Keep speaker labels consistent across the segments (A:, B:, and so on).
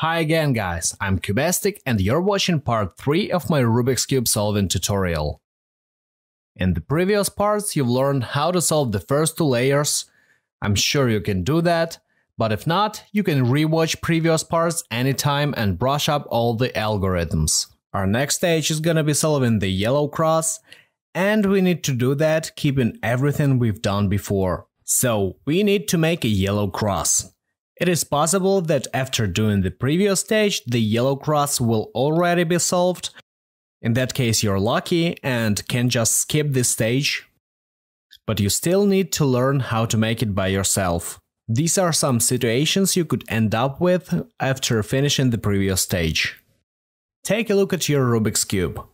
A: Hi again guys, I'm Cubastic and you're watching part 3 of my Rubik's Cube solving tutorial. In the previous parts you've learned how to solve the first two layers. I'm sure you can do that, but if not, you can rewatch previous parts anytime and brush up all the algorithms. Our next stage is gonna be solving the yellow cross, and we need to do that keeping everything we've done before. So we need to make a yellow cross. It is possible that after doing the previous stage, the yellow cross will already be solved. In that case, you're lucky and can just skip this stage. But you still need to learn how to make it by yourself. These are some situations you could end up with after finishing the previous stage. Take a look at your Rubik's Cube.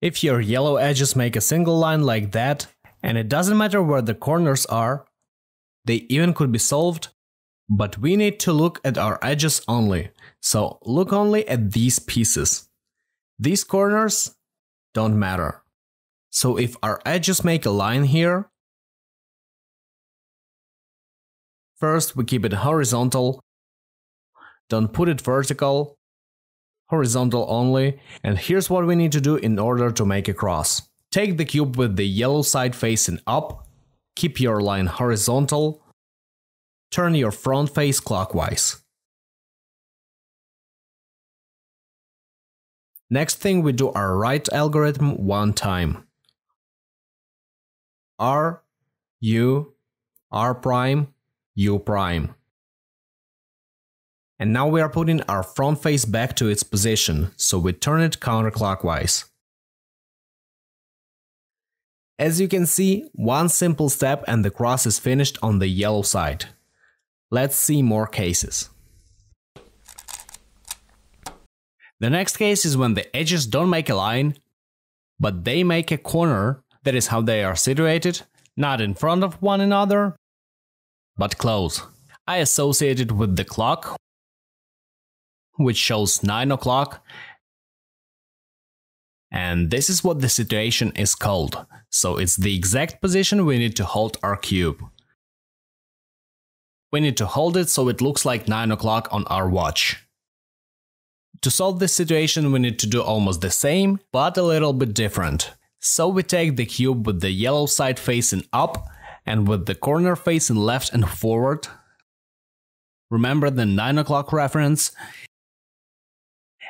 A: If your yellow edges make a single line like that, and it doesn't matter where the corners are, they even could be solved. But we need to look at our edges only, so look only at these pieces. These corners don't matter. So if our edges make a line here, first we keep it horizontal, don't put it vertical, horizontal only, and here's what we need to do in order to make a cross. Take the cube with the yellow side facing up, keep your line horizontal, turn your front face clockwise. Next thing, we do our right algorithm one time. R, U, R prime, U prime. And now we are putting our front face back to its position, so we turn it counterclockwise. As you can see, one simple step and the cross is finished on the yellow side. Let's see more cases. The next case is when the edges don't make a line, but they make a corner. That is how they are situated, not in front of one another, but close. I associate it with the clock, which shows 9 o'clock, and this is what the situation is called. So it's the exact position we need to hold our cube. We need to hold it so it looks like 9 o'clock on our watch. To solve this situation, we need to do almost the same, but a little bit different. So we take the cube with the yellow side facing up and with the corner facing left and forward. Remember the 9 o'clock reference.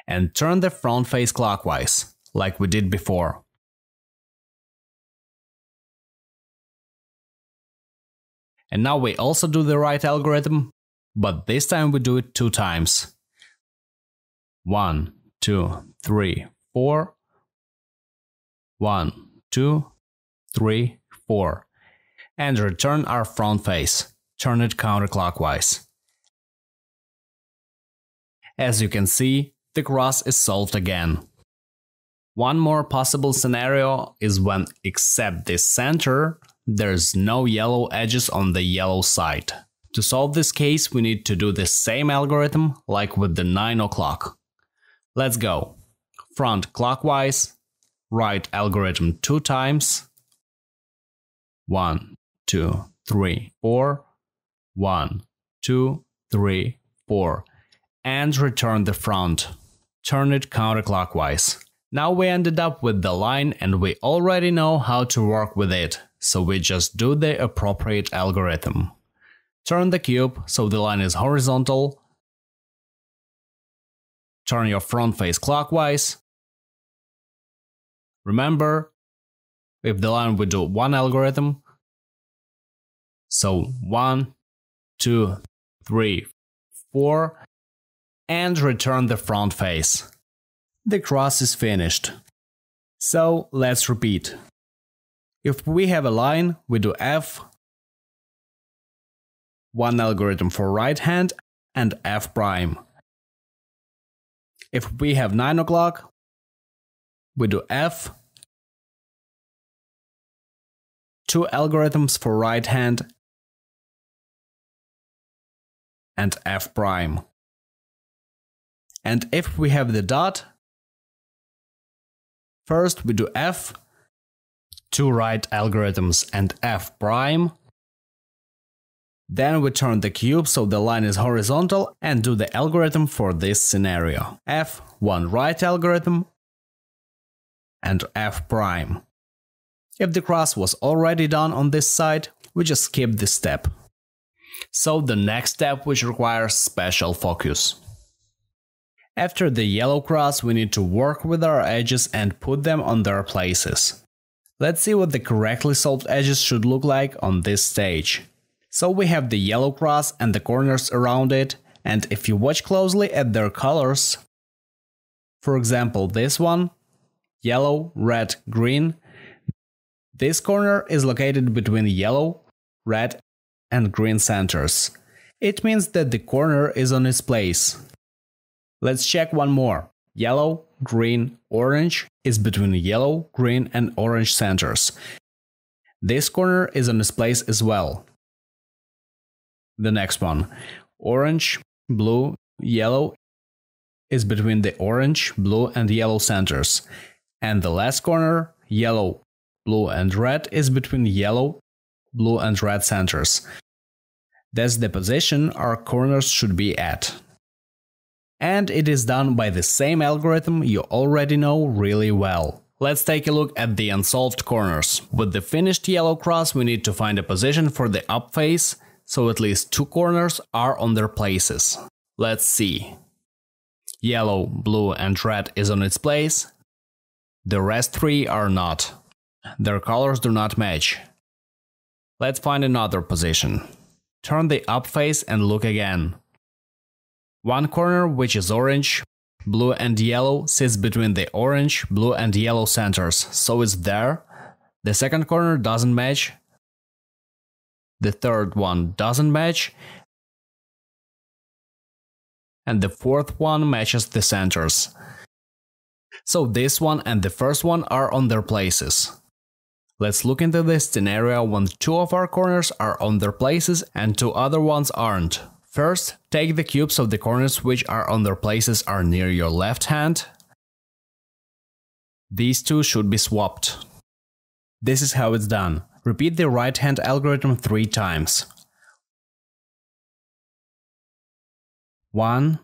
A: And turn the front face clockwise, like we did before. And now we also do the right algorithm, but this time we do it 2 times. 1, 2, 3, 4. 1, 2, 3, 4. And return our front face. Turn it counterclockwise. As you can see, the cross is solved again. One more possible scenario is when, except this center, there's no yellow edges on the yellow side. To solve this case, we need to do the same algorithm like with the 9 o'clock. Let's go. Front clockwise, right algorithm 2 times. 1, 2, 3, 4. 1, 2, 3, 4. And return the front. Turn it counterclockwise. Now we ended up with the line and we already know how to work with it. So we just do the appropriate algorithm. Turn the cube so the line is horizontal. Turn your front face clockwise. Remember, if the line we do one algorithm. So 1, 2, 3, 4. And return the front face. The cross is finished. So let's repeat. If we have a line, we do F, one algorithm for right hand, and F prime. If we have 9 o'clock, we do F, 2 algorithms for right hand, and F prime. And if we have the dot, first we do F, 2 right algorithms and F prime,
B: Then we turn the cube so the line is horizontal and do the algorithm for this scenario. F1 right algorithm and F prime. If the cross was already done on this side, we just skip this step. So the next step, which requires special focus. After the yellow cross, we need to work with our edges and put them on their places. Let's see what the correctly solved edges should look like on this stage. So we have the yellow cross and the corners around it, and if you watch closely at their colors, for example this one, yellow, red, green, this corner is located between yellow, red and green centers. It means that the corner is on its place. Let's check one more. Yellow, green, orange is between yellow, green and orange centers. This corner is on its place as well. The next one. Orange, blue, yellow is between the orange, blue and yellow centers. And the last corner, yellow, blue and red is between yellow, blue and red centers. That's the position our corners should be at. And it is done by the same algorithm you already know really well. Let's take a look at the unsolved corners. With the finished yellow cross, we need to find a position for the up face, so at least two corners are on their places. Let's see. Yellow, blue and red is on its place. The rest three are not. Their colors do not match. Let's find another position. Turn the up face and look again. One corner, which is orange, blue and yellow, sits between the orange, blue and yellow centers, so it's there. The second corner doesn't match. The third one doesn't match. And the fourth one matches the centers. So this one and the first one are on their places. Let's look into this scenario when two of our corners are on their places and two other ones aren't. First, take the cube so the corners which are on their places are near your left hand. These two should be swapped. This is how it's done. Repeat the right hand algorithm 3 times. 1,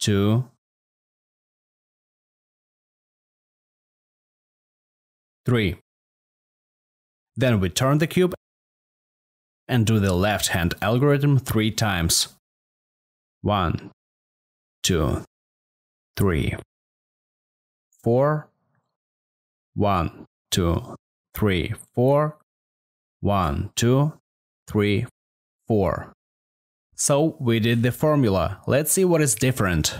B: 2, 3. Then we turn the cube and do the left hand algorithm 3 times. 1, 2, 3, 4. 1, 2, 3, 4. 1, 2, 3, 4. So we did the formula. Let's see what is different.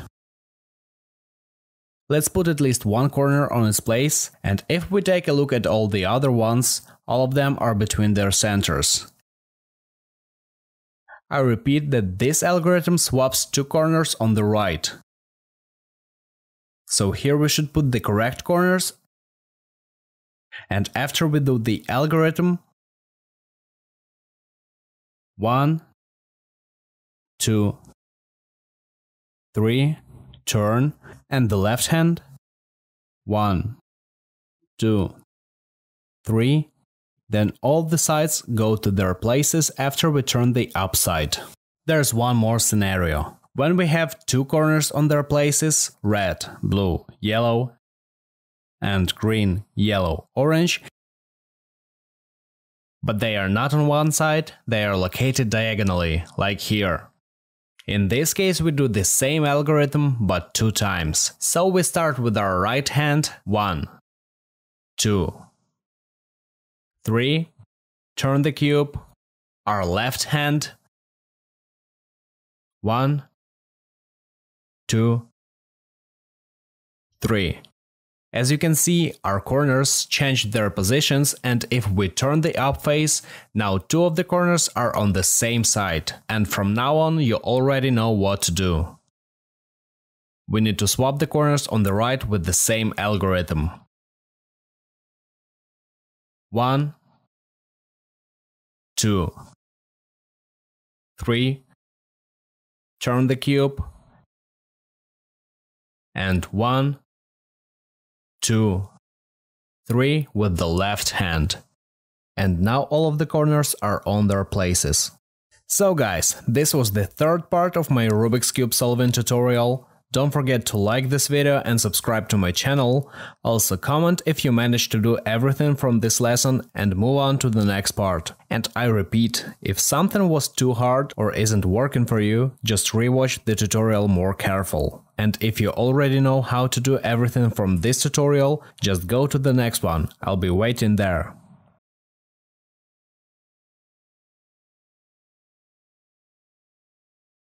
B: Let's put at least one corner on its place, and if we take a look at all the other ones, all of them are between their centers. I repeat that this algorithm swaps two corners on the right. So here we should put the correct corners, and after we do the algorithm, 1, 2, 3, turn, and the left hand, 1, 2, 3, then all the sides go to their places after we turn the up side. There's one more scenario. When we have two corners on their places, red, blue, yellow, and green, yellow, orange, but they are not on one side, they are located diagonally, like here. In this case, we do the same algorithm, but 2 times. So we start with our right hand, 1, 2, 3, turn the cube, our left hand, 1, 2, 3. As you can see, our corners changed their positions, and if we turn the up face, now 2 of the corners are on the same side, and from now on you already know what to do. We need to swap the corners on the right with the same algorithm. 1, 2, 3, turn the cube, and 1, 2, 3 with the left hand.
A: And now all of the corners are on their places. So guys, this was the third part of my Rubik's Cube solving tutorial. Don't forget to like this video and subscribe to my channel. Also comment if you managed to do everything from this lesson and move on to the next part. And I repeat, if something was too hard or isn't working for you, just rewatch the tutorial more careful. And if you already know how to do everything from this tutorial, just go to the next one. I'll be waiting there.